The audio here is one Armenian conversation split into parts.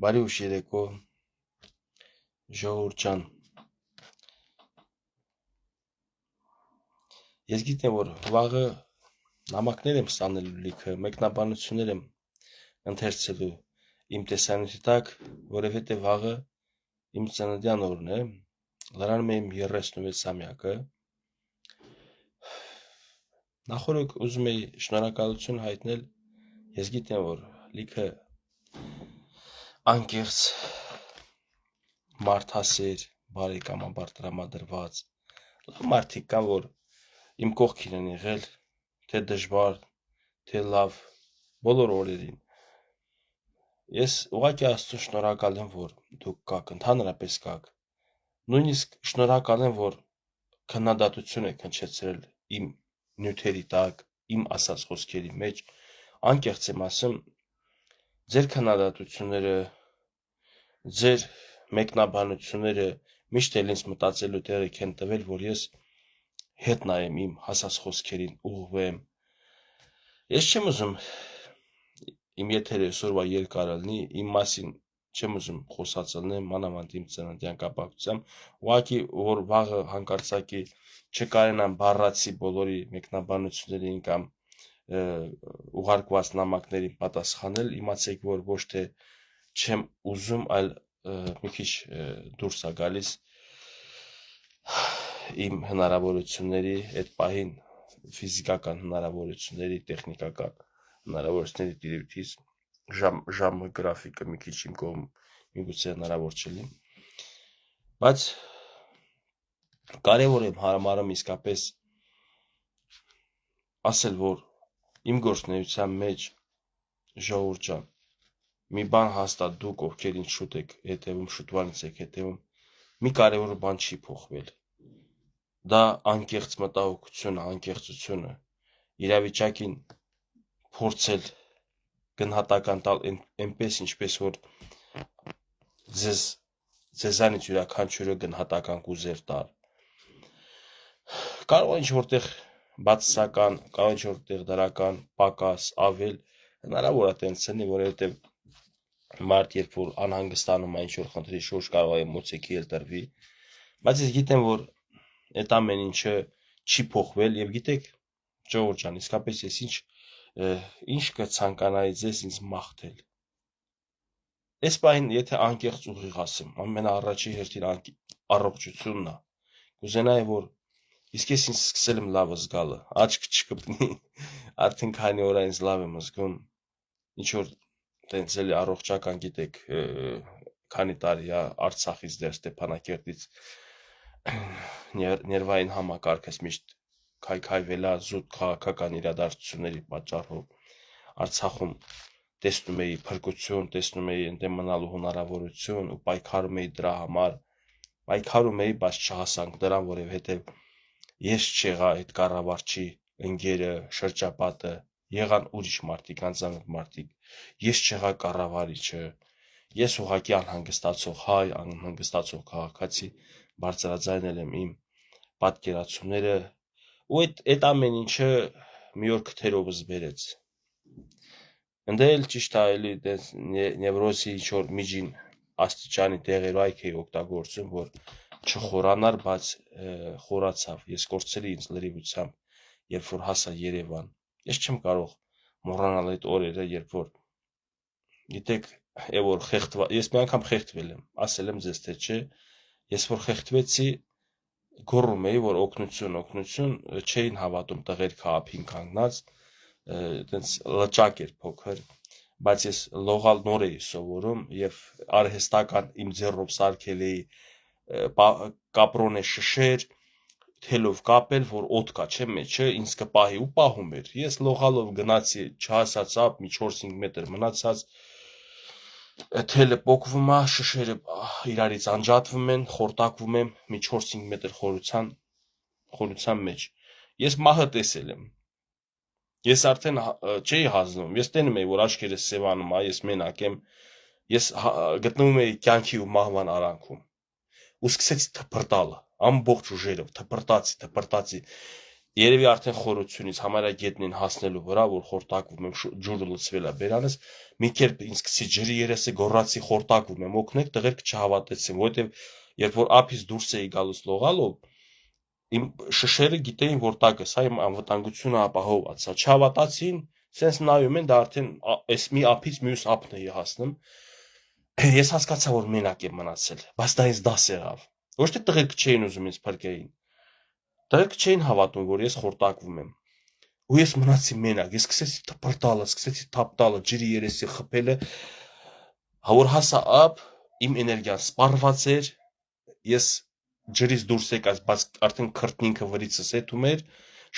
Բարի ուշ երեկո, ժողովուրդ ջան։ Ես գիտեմ, որ վաղը նամակներ եմ ստանելու լիքը, մեկնաբանություններ եմ ընթերցելու իմ տեսանյութի տակ, որովհետև վաղը իմ ծննդյան օրն է, լրանում է իմ 36-ամյակը։ Նախորդ ուզում էի շնորհակալություն հայտնել, ես գիտեմ, որ լիքը անկեղծ մարդասեր, բարեկամաբար տրամադրված մարդիկ կան, որ իմ կողքին են եղել, թե դժվար, թե լավ, բոլոր օրերին։ Ես ուղղակի Աստծուն շնորհակալ եմ, որ դուք կաք, ընդհանրապես կաք։ Նույնիսկ շնորհակալ եմ, որ քննադատություն եք հնչեցրել իմ նյութերի տակ, իմ ասած խոսքերի մեջ, անկեղծ եմ ասում, ձեր քննադատությունները, ձեր մեկնաբանությունները միշտ էլ ինձ մտածելու տեղիք են տվել, որ ես հետ նայեմ իմ ասած խոսքերին, ուղղվեմ։ Ես չեմ ուզում իմ եթերը այսօրվա երկար լինի, իմ մասին չեմ ուզում խոսած լինեմ, մանավանդ իմ ծննդյան կապակցությամբ, ուղղակի որ վաղը հանկարծակի չկարենամ բառացի բոլորի մեկնաբանություններին կամ ուղարկված նամակներին պատասխանել, իմացեք, որ ոչ թե չեմ ուզում, այլ մի քիչ դուրս է գալիս իմ հնարավորությունների, այդ պահին ֆիզիկական հնարավորությունների, տեխնիկական հնարավորությունների տիրույթից ժամը գրաֆիկը մի քիչ իմ կողմ միգուցե հնարավոր չլինի, բայց կարևոր եմ հարամարում իսկապես ասել, որ իմ գործունեության մեջ ժողովուրդ ջան, մի բան հաստատ դուք, ովքեր ինձ շուտ եք հետևում, շուտվանից եք հետևում, մի կարևոր բան չի փոխվել։ Դա անկեղծ մտահոգությունը, անկեղծությունը, իրավիճակին փորձել գնահատական տալ այնպես, ինչպես որ ձեզանից յուրաքանչյուրը գնահատական կուզեր տալ։ Կարող է ինչ-որտեղ բացասական, կարող է ինչ-որտեղ դրական, պակաս, ավել, հնարավոր է տենց լինի, որովհետև մարդ երբ որ անհանգստանում է ինչ-որ խնդրի շուրջ, կարող է էմոցիայի էլ տրվի, բայց ես գիտեմ, որ այդ ամեն ինչը չի փոխվել եւ գիտեք, ժողովուրդ ջան, իսկապես ես ինչ կցանկանայի ձեզ ինձ մաղթել։ Այս պահին, եթե անկեղծ ուղիղ ասեմ, ամենաառաջի հերթին առողջությունն է։ Կուզենայի, որ իսկ ես ինձ սկսել եմ լավ զգալը, աչք չկպնի, արդեն քանի օր ինձ լավ եմ զգում, ինչ որ տենց էլի առողջական, գիտեք, քանի տարի է Արցախից դեր Ստեփանակերտից ներվային համակարգս միշտ քայքայվել է զուտ քաղաքական իրադարձությունների պատճառով Արցախում տեսնում էի փրկություն, տեսնում էի ընդդեմ մնալու հնարավորություն ու պայքարում էի դրա համար, պայքարում էի, բայց չհասանք դրան, որովհետև ես չեղա այդ կառավարչի ընկերը, շրջապատը, եղան ուրիշ մարդիկ, անծանոթ մարդիկ, ես չեղա կառավարիչը, ես ուղղակի անհանգստացող հայ, անհանգստացող քաղաքացի, բարձրաձայնել եմ իմ պատկերացումները ու այդ ամեն ինչը մի օր քթերովս բերեց։ Ընդ էլ ճիշտ է, էլի նևրոզի ինչ-որ միջին աստիճանի դեղերայք էի օգտագործում, որ չխորանար, բայց խորացավ, ես կորցրի ինձ լրիվությամբ, երբ որ հասա Երևան, ես չեմ կարող մոռանալ այդ օրերը, երբ որ, գիտեք, ես մի անգամ խեղդվել եմ, ասել եմ ձեզ, թե չէ, ես որ խեղդվեցի, գոռում էի, որ օգնություն, օգնություն, չէին հավատում տղերքը ափին կանգնած, այտենց լճակ էր փոքր, բայց ես լողալ նոր էի սովորում եւ արհեստական իմ ձեռով սարքել էի կապրոնե շշեր, թելով կապել, որ օդ կա, չէ՞ մեջը, ինձ կպահի ու պահում էր։ Ես լողալով գնացի, չհասած ափ, մի 4-5 մետր մնացած, թելը պոկվում է, շշերը իրարից անջատվում են, խորտակվում եմ մի 4-5 մետր խորության մեջ։ Ես մահը տեսել եմ։ Ես արդեն չէի հանձնում, ես տենում էի, որ աչքերս սևանում է, ես մենակ եմ, ես գտնվում էի կյանքի ու մահվան արանքում։ Ու սկսեցի թփրտալը, ամբողջ ուժերով, թփրտացի, երևի արդեն խորությունից համարյա գետնին հասնելու վրա, որ խորտակվում եմ, ջուրը լցվել է բերանս, մի կերպ ինձ սկսի ջրի երեսը գոռացի խորտակվում եմ, օգնեք, տղերք չհավատեցին, որովհետև երբ որ ափից դուրս էի գալուց լողալով, իմ շշերը գիտեին, որ տակս, հա, իմ անվտանգությունը ապահովված է, չհավատացին, սենց նայում են, դա արդեն այս մի ափից մյուս ափն էի հասնում, ես հասկացա, որ մենակ եմ մնացել, բայց դա ինձ դաս եղավ, ոչ թե տղերքը չէին ուզում ինձ փրկեին, տղերքը չէին հավատում, որ ես խորտակվում եմ, ու ես մնացի մենակ, ես սկսեցի թփրտալը, սկսեցի թափտալը, ջրի երեսի խփելը, որ հասա ափ, իմ էներգիան սպառված էր, ես ջրից դուրս եկած, բայց արդեն քրտնինքը վրիցս էթում էր,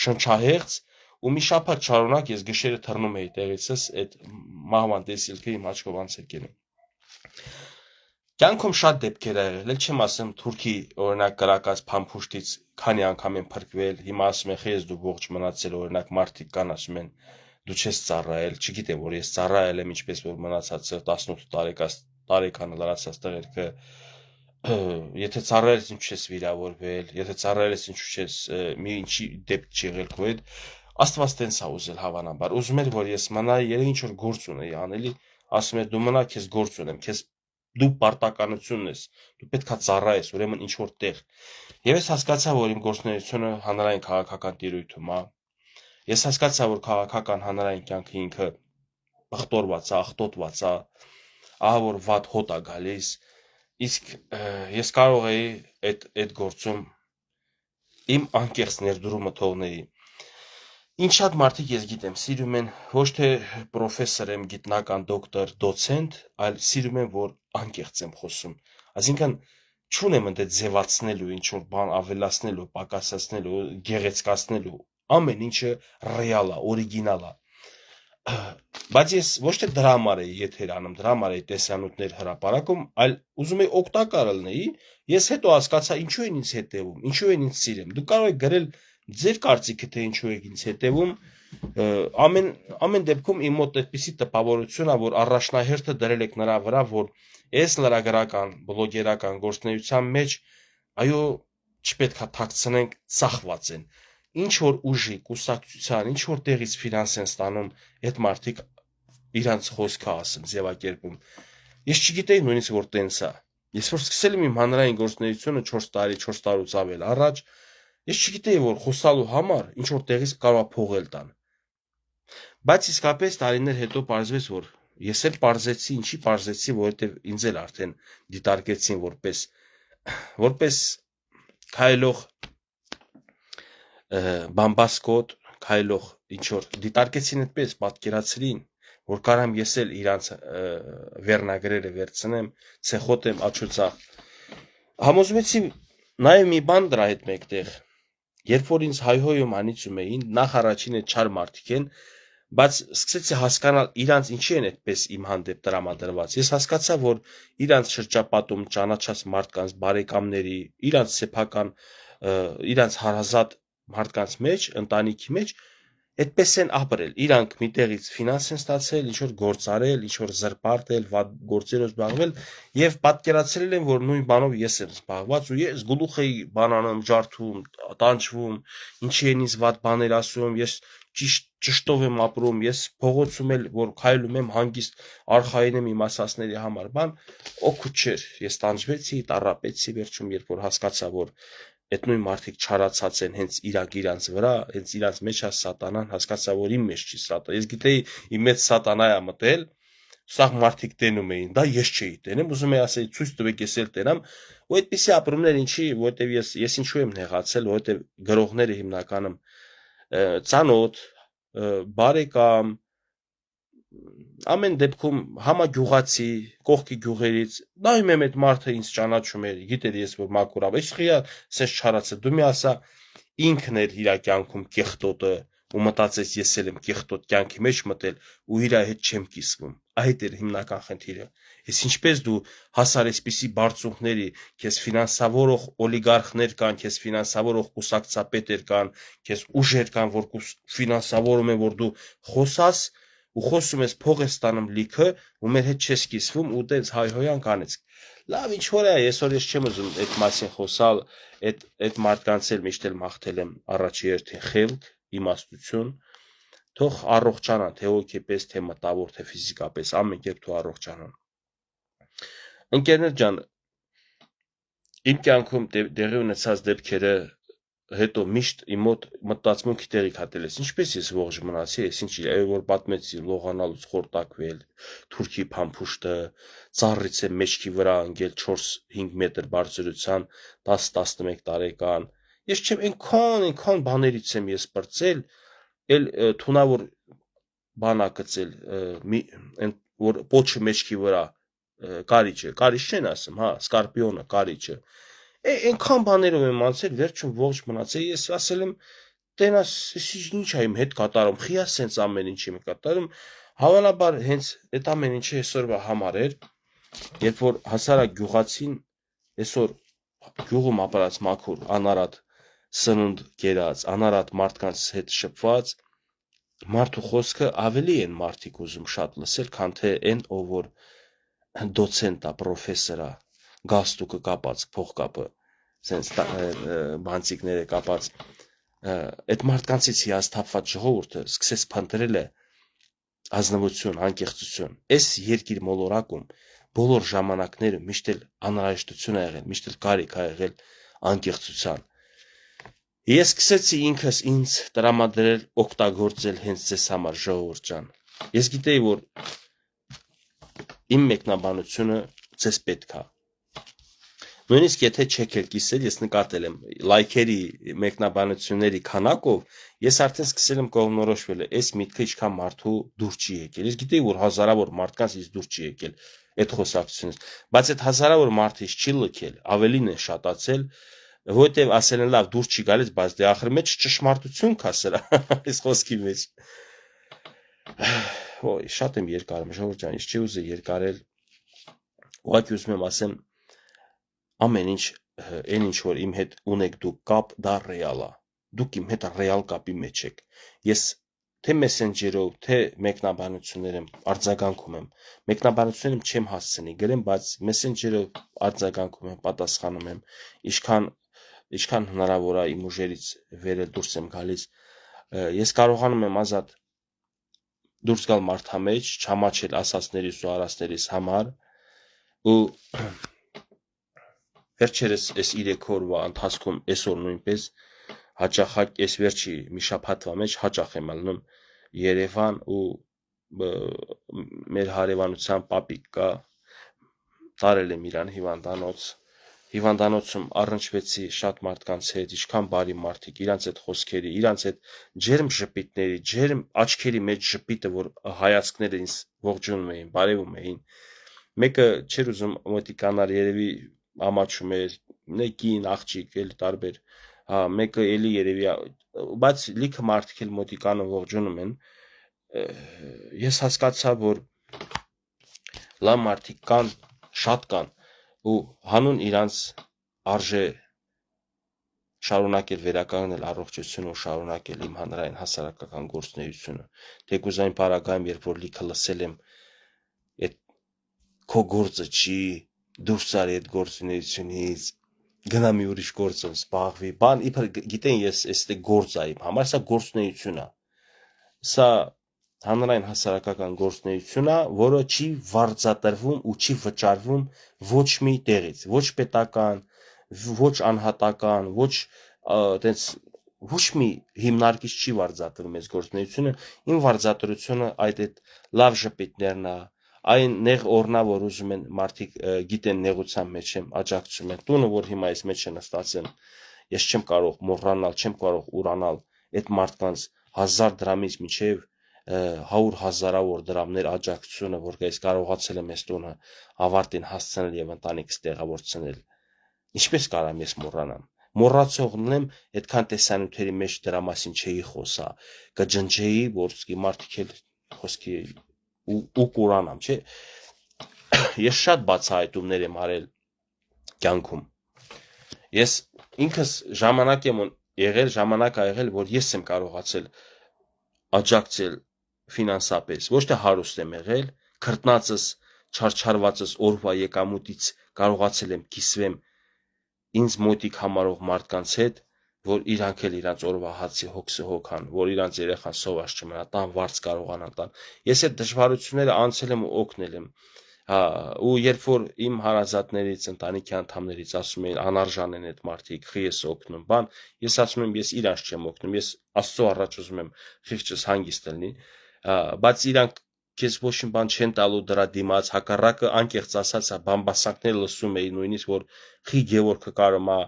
շնչահեղձ, ու մի շաբաթ շարունակ ես գիշերը թռնում էի տեղիցս, այդ մահվան տեսիլքը իմ աչքով անց էր կենում։ Կյանքում շատ դեպքեր ա եղել, չեմ ասեմ Թուրքի օրինակ կրակած փամփուշտից քանի անգամ եմ փրկվել, հիմա ասում են խես դու ողջ մնացել, օրինակ մարդիկ կան ասում են դու չես ծառայել, չգիտեմ որ ես ծառայել եմ, ինչպես որ մնացածը 18 տարեկանը լրացած տղերքը, եթե ծառայել ես ինչու չես վիրավորվել, եթե ծառայել ես ինչու չես մի ինչի դեպք չի եղել քո հետ, Աստված տենց ա ուզել հավանաբար, ուզում էր որ ես մնայի, երեք ինչ որ գործ ունեի անելի, ասում էր դու մնա, քեզ գործ ունեմ, քեզ դու պարտականությունն ես, դու պետքա ծառայես, ուրեմն ինչ որ տեղ։ Եվ ես հասկացա, որ իմ գործունեությունը հանրային քաղաքական տիրույթում է։ Ես հասկացա, որ քաղաքական հանրային կյանքը ինքը ախտորված է, ախտոտված է, ահա որ վատ հոտ է գալիս, իսկ ես կարող էի այդ գործում իմ անկեղծ ներդրումը թողնեի։ Ինչ շատ մարդիկ ես գիտեմ, սիրում են ոչ թե պրոֆեսոր եմ, գիտնական, դոկտոր, դոցենտ, այլ սիրում են, որ անկեղծ եմ խոսում։ Այսինքն չունեմ ընդ ձևացնելու, ինչ որ բան ավելացնելու, պակասացնելու, գեղեցկացնելու, ամեն ինչը ռեալ է, օրիգինալ է։ Բայց ես ոչ թե դրա համար էի եթեր անում, դրա համար էի տեսանյութներ հրապարակում, այլ ուզում էի օգտակար լինեի։ Ես հետո հասկացա, ինչու են ինձ հետևում, ինչու են ինձ սիրում։ Դու կարող ես գրել ձեր կարծիքը թե ինչու եք ինձ հետևում, ամեն դեպքում իմ մոտ այդպիսի տպավորություն է, որ առաջնահերթը դրել եք նրա վրա, որ այս լրագրական, բլոգերական գործունեության մեջ, այո, չպետք է թաքցնենք, ծախված են։ Ինչ որ ուժի, կուսակցության, ինչ որ տեղից ֆինանս են ստանում, այդ մարդիկ իրանց խոսքը ասում, ձևակերպում։ Ես չգիտեի նույնիսկ որ տենց է։ Ես որ սկսել եմ իմ հանրային գործունեությունը 4 տարուց ավել առաջ, ես չգիտեի որ խոսալու համար ինչ որ տեղից կարող է փողել տան։ Բայց իսկապես տարիներ հետո պարզվեց, որ ես էլ պարզեցի, ինչի պարզեցի, որովհետև ինձ էլ արդեն դիտարկեցին որպես քայլող բամբասկոտ, քայլող ինչ որ դիտարկեցին այդպես, պատկերացրին, որ կարամ ես էլ իրանց վերնագրերը վերցնեմ, ցեխոտեմ աչուցախ։ Համոզվեցի նաև մի բան դրա հետ մեկտեղ, երբ որ ինձ հայհոյում անիծում էին, նախ առաջինը չար մարդիկ են, բայց սկսեցի հասկանալ իրանց ինչի են այդպես իմ հանդեպ տրամադրված։ Ես հասկացա, որ իրանց շրջապատում ճանաչած մարդկանց բարեկամների, իրանց սեփական, իրանց հարազատ մարդկանց մեջ, ընտանիքի մեջ այդպես են ապրել։ Իրանք մի տեղից ֆինանս են ստացել, ինչ որ գործ արել, ինչ որ զրպարտել, վատ գործերով զբաղվել եւ պատկերացրել են, որ նույն բանով ես եմ զբաղված ու ես գլուխ էի բանանում, ջարդում, տանջվում, ինչի են ինձ վատ բաներ ասում, ես ճշտով եմ ապրում, ես փողոցում էլ որ քայլում եմ հանգիստ արխային եմ իմ ասածների համար, բան օգուտ չէր։ Ես տանջվեցի, տառապեցի վերջում, երբ որ հասկացա, որ այդ նույն մարդիկ չարացած են հենց իրանց վրա, հենց իրանց մեջ է սատանան, հասկացա, որ իմ մեջ չի սատան։ Ես գիտեի իմ մեջ սատանա է մտել, սաղ մարդիկ տենում էին, դա ես չէի տենում, ուզում էի ասել ցույց տվեք ես էլ տենամ, ու այդպիսի ապրումներ ինչի, որովհետև ես ինչու եմ նեղացել, որովհետև գրողները հիմնականում ծանոթ, բարեկամ, ամեն դեպքում համագյուղացի, կողքի գյուղերից, նայում եմ այդ մարդը ինձ ճանաչում էր, գիտեր ես որ մաքուր է, իսկ սես չարացը, դու մի ասա ինքն էր իր կյանքում կեղտոտը ու մտածես ես էլ եմ կեղտոտ կյանքի մեջ մտել ու իր հետ չեմ կիսվում։ Այդ էր հիմնական խնդիրը։ Ես ինչպես դու հասար այսպիսի բարձունքների, քեզ ֆինանսավորող օլիգարխներ կան, քեզ ֆինանսավորող կուսակցապետեր կան, քեզ ուժեր կան, որ ֆինանսավորում են, որ դու խոսաս, ու խոսում ես փող ես ստանում լիքը ու մեր հետ չես կիսվում ու տենց հայհոյան կանեց լավ ինչ որ է այսօր ես չեմ ուզում այդ մասին խոսալ այդ մարդկանց էլ միշտ էլ մաղթել եմ առաջի հերթին խելք իմաստություն թող առողջանան թե հոգեպես թե մտավոր թե ֆիզիկապես ամեն կերպ թող առողջանան ընկերներ ջան իմ կյանքում տեղի ունեցած դեպքերը հետո միշտ իմ մոտ մտածմունքի տեղի հատել ես ինչպես ես ողջ մնացի ես ինչ որ պատմեցի լողանալուց խորտակվել թուրքի փամփուշտը ծառից է մեջքի վրա ընկել 4-5 մետր բարձրության 10-11 տարեկան ես չեմ այնքան բաներից եմ ես բրծել էլ թունավոր բանա գծել որ պոչը մեջքի վրա կարիճ չեն ասում հա սկորպիոնը կարիճը այնքան բաներով եմ անցել վերջում ողջ մնացել ես ասել եմ տենաս ինչ է իմ հետ կատարում խիա սենց ամեն ինչ եմ կատարում հավանաբար հենց այդ ամեն ինչը այսօրվա համար էր երբ որ հասարակ գյուղացին այսօր գյուղում ապրած մաքուր անարատ սնունդ կերած անարատ մարդկանց հետ շփված մարդու խոսքը ավելի են մարդիկ ուզում շատ լսել քան թե այն ով որ դոցենտա պրոֆեսորա գաստուկը կապած փողկապը sense բանցիկները կապած այդ մարդկանցից հիասթափված ժողովուրդը սկսեց փնտրել է ազնվություն անկեղծություն այս երկիր մոլորակում բոլոր ժամանակները միշտ էլ անհրաժեշտություն ա եղել միշտ էլ կարիք ա եղել անկեղծության ես սկսեցի ինքս ինձ տրամադրել օգտագործել հենց ձեզ համար ժողովուրդ ջան ես գիտեի որ իմ մեկնաբանությունը ձեզ պետք է նույնիսկ եթե չեք էլ կիսել, ես նկատել եմ լայքերի մեկնաբանությունների քանակով, ես արդեն սկսել եմ կողմնորոշվել, այս միտքը ինչքան մարդու դուր չի եկել։ Ես գիտեի, որ հազարավոր մարդկանց ից դուր չի եկել այդ խոսակցությունից, բայց այդ հազարավոր մարդից չի լքել, ավելին է շատացել, որովհետև ասել են լավ դուր չի գալիս, բայց դե ախր մեջ ճշմարտություն կա սրա, այս խոսքի մեջ։ Ոյ, շատ եմ երկարում, ժողովուրդ ջան, ես չի ուզել երկարել։ Ուղղակի ուզում եմ ասեմ ամեն ինչ այն ինչ որ իմ հետ ունեք դուք կապ դա ռեալ է դուք իմ հետ ռեալ կապի մեջ եք ես թե մեսենջերով թե մեկնաբանություններում արձագանքում եմ մեկնաբանություններում չեմ հասցնի գրեմ բայց մեսենջերով արձագանքում եմ պատասխանում եմ ինչքան հնարավոր է իմ ուժերից վերը դուրս եմ գալիս ես կարողանում եմ ազատ դուրս գալ մարդամեջ չամաչել ասածներից ու արածներից համար ու վերջերս այս 3 օրվա ընթացքում այսօր նույնպես հաճախակ այս վերջի մի շաբաթվա մեջ հաճախ եմ ալնում Երևան ու մեր հարևանության պապիկ կա տարել եմ իրան հիվանդանոցում առնչվեցի շատ մարդկանց հետ ինչքան բարի մարդիկ իրանց այդ խոսքերի իրանց այդ ջերմ ժպիտների ջերմ աչքերի մեջ ժպիտը որ հայացքները ինձ ողջունում էին բարևում էին մեկը չէր ուզում մոտիկանալ երևի ամաչում էր նեկին աղջիկ էլ տարբեր հա մեկը էլի երևի բայց լիքը մարդիկ էլ մոտիկանը ողջունում են ես հասկացա որ լավ մարդիկ կան շատ կան ու հանուն իրանց արժե շարունակել վերականգնել առողջությունը ու շարունակել իմ հանրային հասարակական գործունեությունը թեկուզ այն պարագայում երբ որ լիքը լսել եմ այդ քո գործը չի դուրս արի այդ գործունեությունից գնա մի ուրիշ գործով զբաղվի բան իբր գիտեն ես այստեղ գործ է իմ համար սա գործունեություն է սա հանրային հասարակական գործունեություն է որը չի վարձատրվում ու չի վճարվում ոչ մի տեղից ոչ պետական ոչ անհատական ոչ այտենց ոչ մի հիմնարկից չի վարձատրում այս գործունեությունը իմ վարձատրությունը այդ լավ ժպիտներն է այն նեղ օրնա որ ուզում են մարդիկ գիտեն նեղության մեջ եմ աջակցում են տունը որ հիմա այս մեջ նստած եմ ես չեմ կարող մոռանալ չեմ կարող ուրանալ այդ մարդկանց 1000 դրամից մինչև 100,000-ավոր դրամներ աջակցությունը որ ես կարողացել եմ այս տունը ավարտին հասցնել եւ ընտանիքս տեղավորցնել ինչպես կարամ ես մոռանամ մոռացողն եմ այդքան տեսանյութերի մեջ դրա մասին չէի խոսա կջնջեի որ սկի մարդիկ էլ խոսքի ու կուրանամ չէ ես շատ բացահայտումներ եմ արել կյանքում ես ինքս ժամանակ եմ եղել ժամանակ ա եղել որ ես եմ կարողացել աջակցել ֆինանսապես, ոչ թե հարուստ եմ եղել, քրտնածս, չարչարվածս օրվա եկամուտից կարողացել եմ կիսվեմ ինձ մոտիկ համարող մարդկանց հետ, որ իրանք էլ իրանց օրվա հացի հոգսը հոգան, որ իրանց երեխան սոված չմնա, տան վարձ կարողանան տան։ Ես այդ դժվարությունները անցել եմ ու օգնել եմ։ Ու երբ որ իմ հարազատներից, ընտանիքի անդամներից ասում էին անարժան են այդ մարդիկ, խի ես օգնում, բան, ես ասում եմ ես իրանց չեմ օգնում, ես Աստծո առաջ ուզում եմ խիղճս հանգիստ լինի, բայց իրանք քեզ ոչինչ բան չեն տալու դրա դիմաց, հակառակը անկեղծ ասած, բամբասանքներ լսում էի նույնիսկ, որ խի Գևորգը կարում է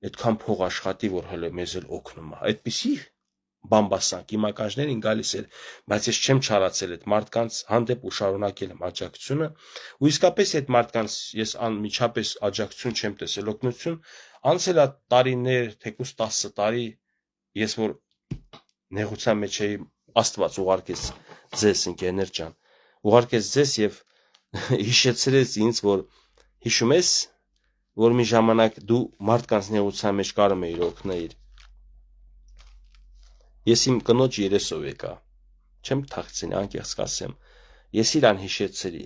այդքան փող աշխատի, որ հələ մեզ էլ օգնում է։ Այդպիսի բամբասանք իմ ականջներին գալիս էր, բայց ես չեմ չարացել այդ մարդկանց հանդեպ ու շարունակել եմ աջակցությունը, ու իսկապես այդ մարդկանց ես անմիջապես աջակցություն չեմ տեսել, օգնություն, անցել է տարիներ, թեկուզ 10 տարի, ես որ նեղության մեջ էի, Աստված ուղարկեց ձեզ, ընկերներ ջան, ուղարկեց ձեզ եւ հիշեցրեց ինձ, որ հիշում ես, որ մի ժամանակ դու մարդկանց նեղության մեջ կարում էիր օգնել։ Ես իմ կնոջ երեսով եկա, չեմ թախծին, անկեղծ կասեմ, ես իրան հիշեցրի։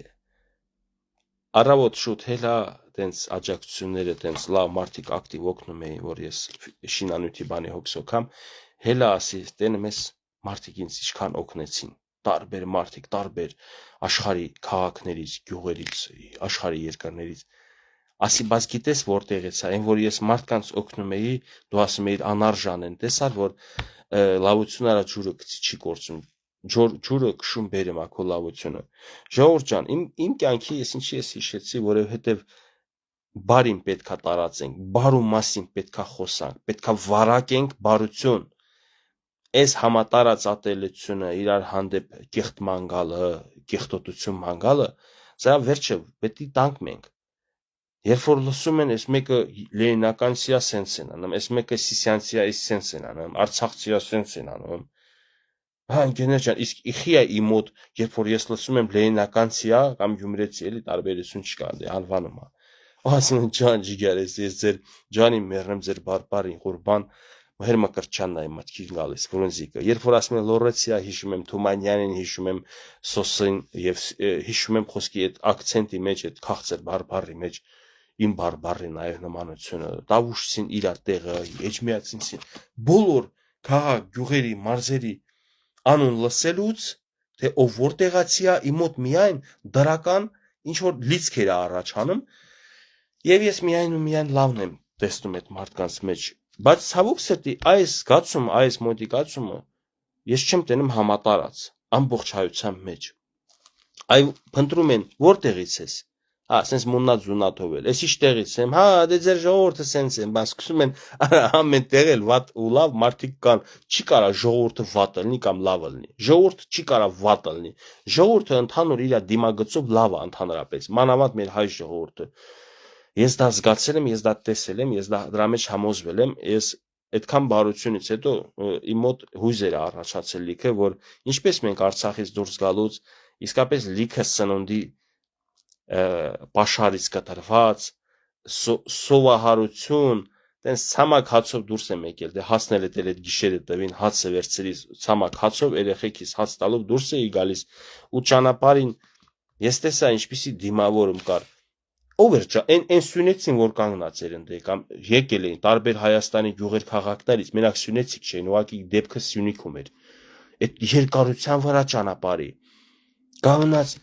Առավոտ շուտ հելա տենց աջակցությունները, տենց լավ մարդիկ ակտիվ օգնում էին, որ ես շինանյութի բանի հոգս հոգամ, հելա ասի, տենը մեզ մարդիկ ինձ ինչքան օգնեցին, տարբեր մարդիկ, տարբեր աշխարհի քաղաքներից, գյուղերից, աշխարհի երկրներից, ասի, բայց գիտես որտեղից է, այն որ ես մարդկանց օգնում էի, դու ասում էիր անարժան են, տեսար որ լավություն արա ջուրը գցի չի կորցնում, ջուրը քշում բերում է քո լավությունը։ Ժողովուրդ ջան, իմ կյանքի ես ինչի ես հիշեցի, որովհետև բարին պետքա տարածենք, բարու մասին պետքա խոսանք, պետքա վարակենք բարություն։ Այս համատարած ատելությունը, իրար հանդեպ կեղտման գալը, կեղտոտություն մանգալը, սա վերջը պետք է տանք մենք։ Երբ որ լսում են, այս մեկը լենինական սիա սենս են անում, այս մեկը սիսյանցիա սենս են անում, արցախցիա սենս են անում։ Հա, ընկերներ ջան, իսկ իխի է իմ մոտ, երբ որ ես լսում եմ լենինական սիա կամ գյումրեցի, էլի տարբերություն չկա, դե անվանում է։ Ասում են ջան ջիգարես, ես ձեր ջանին մեռնեմ ձեր բարբարին ղուրբան, հերմա կրչանն է մտքի գալիս, ֆրունզիկը։ Երբ որ ասում են Լորեցիա, հիշում եմ Թումանյանին, հիշում եմ Սոսին եւ հիշում եմ խոսքի այդ ակցենտի մեջ, այդ քաղցր բարբարի մեջ իմ բարբարի նաև նմանությունը, տավուշցին իրար տեղը, էջմիածինցին, բոլոր քաղաք, գյուղերի, մարզերի անուն լսելուց, թե ով որտեղացի է, իմ մոտ միայն դրական ինչ որ լիցքեր է առաջանում, եւ ես միայն ու միայն լավն եմ տեսնում այդ մարդկանց մեջ, բայց ցավոք սրտի այս զգացումը, այս մոտիկացումը ես չեմ տենում համատարած ամբողջ հայության մեջ։ Այ փնտրում են որտեղից ես։ Հա, sense մուննա զունաթովել։ Ես ինչ տեղից եմ։ Հա, դե ձեր ժողովուրդը sense են, բայց սկսում են ամեն տեղ էլ վատ ու լավ մարդիկ կան։ Չի կարա ժողովուրդը վատ լինի կամ լավ լինի։ Ժողովուրդը չի կարա վատ լինի։ Ժողովուրդը ընդհանուր իր դիմագծով լավ է ընդհանրապես։ Մանավանդ մեր հայ ժողովուրդը։ Ես դա զգացել եմ, ես դա տեսել եմ, ես դրա մեջ համոզվել եմ, ես այդքան բարությունից հետո իմ մոտ հույզեր առաջացել լիքը, որ ինչպես մենք Արցախից դուրս գալուց իսկապես լիքը սնունդի պաշարից կտրված սովահարություն, տենց ցամաք հացով դուրս եմ եկել, դե հասնել էր այդ գիշերը տվին հացը վերցրի ցամաք հացով երեխեքիս հաց տալով դուրս էի գալիս ու ճանապարհին ես տեսա ինչպիսի դիմավորում կար։ Ով էր այն սյունեցին որ կանգնած էր ընդ կամ եկել էին տարբեր Հայաստանի գյուղեր քաղաքներից, մենակ սյունեցիկ չէին, ուղղակի դեպքը Սյունիքում էր։ Այդ երկարության վրա ճանապարհի կանգնած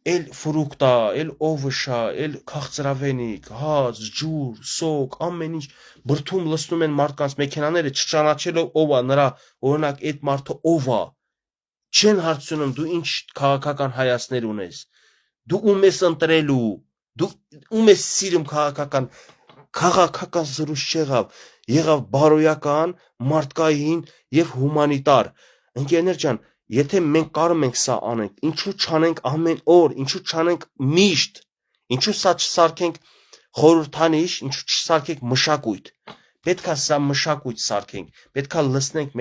էլ ֆրուկտա, էլ օվշա, էլ քաղցրավենիք, հաց, ջուր, սոկ, ամեն ինչ բրթում լցնում են մարդկանց մեքենաները չճանաչելով ով է նրա, օրինակ այդ մարդը ով է։ Չեն հարցնում դու ինչ քաղաքական հայացքներ ունես։ Դու ում ես ընտրելու, դու ում ես սիրում քաղաքական զրույց չեղավ, եղավ բարոյական, մարդկային եւ հումանիտար։ Ընկերներ ջան, եթե մենք կարող ենք սա անենք, ինչու չանենք ամեն օր, ինչու չանենք միշտ, ինչու սա չսարքենք խորհրդանիշ, ինչու չսարքենք մշակույթ։ Պետքա սա մշակույթ սարքենք, պետքա լցնենք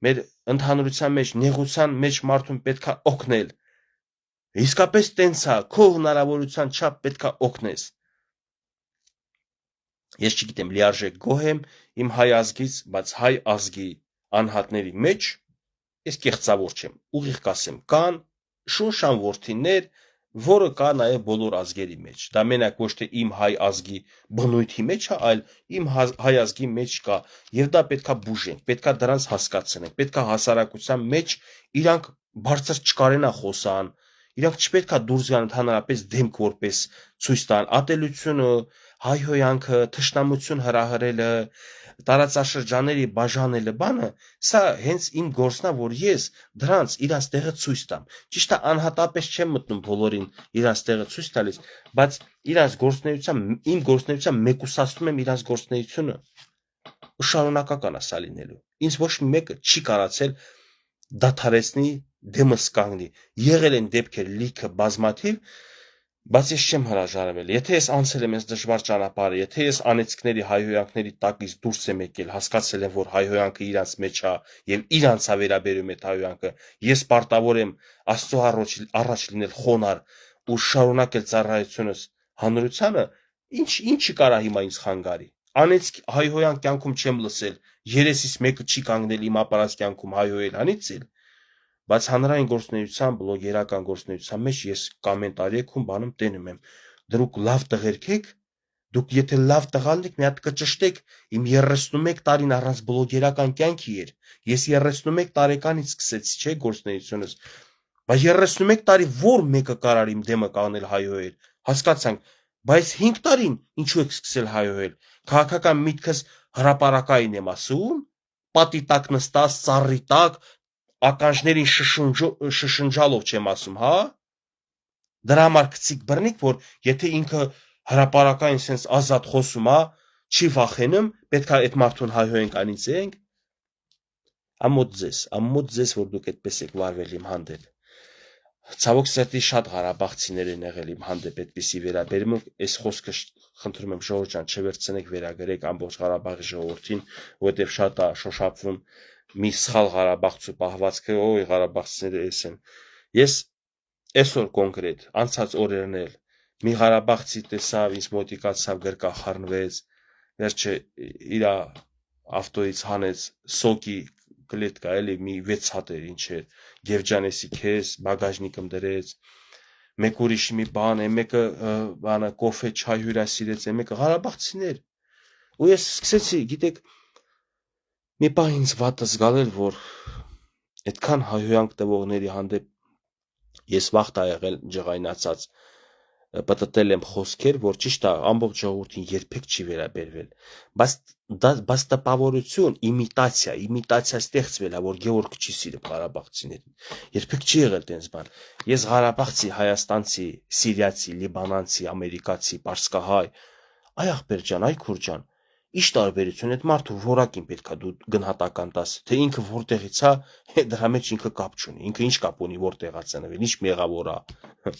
մեր ընդհանրության մեջ, նեղության մեջ մարդուն պետքա օգնել։ Իսկապես տենց է, քո հնարավորության չափ պետքա օգնես։ Ես չգիտեմ, լիարժեք գոհ եմ իմ հայ ազգից, բայց հայ ազգի անհատների մեջ ես կեղծավոր չեմ, ուղիղ կասեմ, կան շունշան որդիներ, որը կա նաև բոլոր ազգերի մեջ։ Դա մենակ ոչ թե իմ հայ ազգի բնույթի մեջ է, այլ իմ հայ ազգի մեջ կա, եւ դա պետքա բուժենք, պետքա դրանց հասկացնենք, պետքա հասարակության մեջ իրանք բարձր չկարենա խոսան, իրանք չպետքա դուրս գան ընդհանրապես դեմք որպես ցույց տան ատելությունը, հայհոյանքը, թշնամություն հրահրելը, տարածաշրջանների բաժանելը, բանը, սա հենց իմ գործն է, որ ես դրանց իրանց տեղը ցույց տամ։ Ճիշտ է, անհատապես չեմ մտնում բոլորին իրանց տեղը ցույց տալիս, բայց իրանց իմ գործունեության մեկուսացնում եմ իրանց գործունեությունը, ու շարունակական է սա լինելու։ Ինձ ոչ մի մեկը չի կարացել դադարեցնի, դեմս կանգնի։ Եղել են դեպքեր լիքը բազմաթիվ, բայց ես չեմ հրաժարվել։ Եթե ես անցել եմ այս դժվար ճանապարհը, եթե ես անեծքների, հայհոյանքների տակից դուրս եմ եկել, հասկացել եմ, որ հայհոյանքը իրանց մեջ է եւ իրանց է վերաբերում այդ հայհոյանքը, ես պարտավոր եմ Աստծո առաջ լինել խոնար ու շարունակել ծառայությունս հանրությանը, ինչի կարա հիմա ինձ խանգարի։ Անեծք հայհոյան կյանքում չեմ լսել, երեսից մեկը չի կանգնել իմ ապարած կյանքում հայհոյել անիծել, բայց հանրային գործունեության, բլոգերական գործունեության մեջ ես կոմենտարի եք բանում տենում եմ։ Դուք լավ տղերք եք, դուք եթե լավ տղալն եք, մի հատ կճշտեք, իմ 31 տարին առանց բլոգերական կյանքի էր։ Ես 31 տարեկանից սկսեցի, չէ, գործունեությունս։ Բայց 31 տարի որ մեկը կարար իմ դեմը կանգնել հայհոյել։ Հասկացանք, բայց 5 տարին ինչու եք սկսել հայհոյել։ Քաղաքական միտքս հրապարակային եմ ասում, պատի տակ նստած, ծառի տակ, ականջներին շշնջալով չեմ ասում, հա։ Դրա համար գցիկ բռնիկ, որ եթե ինքը հրապարակային sense ազատ խոսում է, չի վախենում, պետք է այդ մարդուն հայհոյենք անիծենք։ Ամոթ ձեզ, որ դուք այդպես եք վարվել իմ հանդեպ։ Ցավոք սրտի շատ ղարաբաղցիներ են եղել իմ հանդեպ այդպիսի վերաբերմունք, այս խոսքը խնդրում եմ ժողովուրդ ջան, չվերցնեք վերագրեք ամբողջ Ղարաբաղի ժողովրդին, որովհետև շատ է շոշափվում մի սխալ Ղարաբաղցու պահվածքը, օй Ղարաբաղցիները էս են։ Ես այսօր կոնկրետ անցած օրերն էլ մի Ղարաբաղցի տեսավ, ինձ մոտիկացավ, գրկախառնվեց, վերջը իր ավտոից հանեց սոկի կլետկա, էլի մի 6 հատ էր, ինչ էր, Գևջանեսի քեզ, բագաժնիկում դրեց, մեկ ուրիշ մի բան է, մեկը բանը կոֆե չայ հյուրասիրեց, մեկը Ղարաբաղցիներ։ Ու ես սկսեցի, գիտեք, մի պահ ինձ վատը զգալել, որ այդքան հայհոյանք տվողների հանդեպ ես վախտ ա եղել ջղայնացած, պատտել եմ խոսքեր, որ ճիշտ է, ամբողջ ժողովրդին երբեք չի վերաբերվել, բայց տպավորություն, իմիտացիա ստեղծվել է, որ Գևորգը չի սիրում ղարաբաղցիներին, երբեք չի եղել տենց բան։ Ես ղարաբաղցի, հայաստանցի, սիրիացի, լիբանանցի, ամերիկացի, պարսկահայ, այ ախպեր ջան, այ քուր ջան, ինչ տարբերություն, այդ մարդու որակին պետքա դու գնահատական տաս, թե ինքը որտեղից է, դրա մեջ ինքը կապ չունի, ինքը ինչ կապ ունի որտեղ է ծնվել, ինչ մեղավոր է,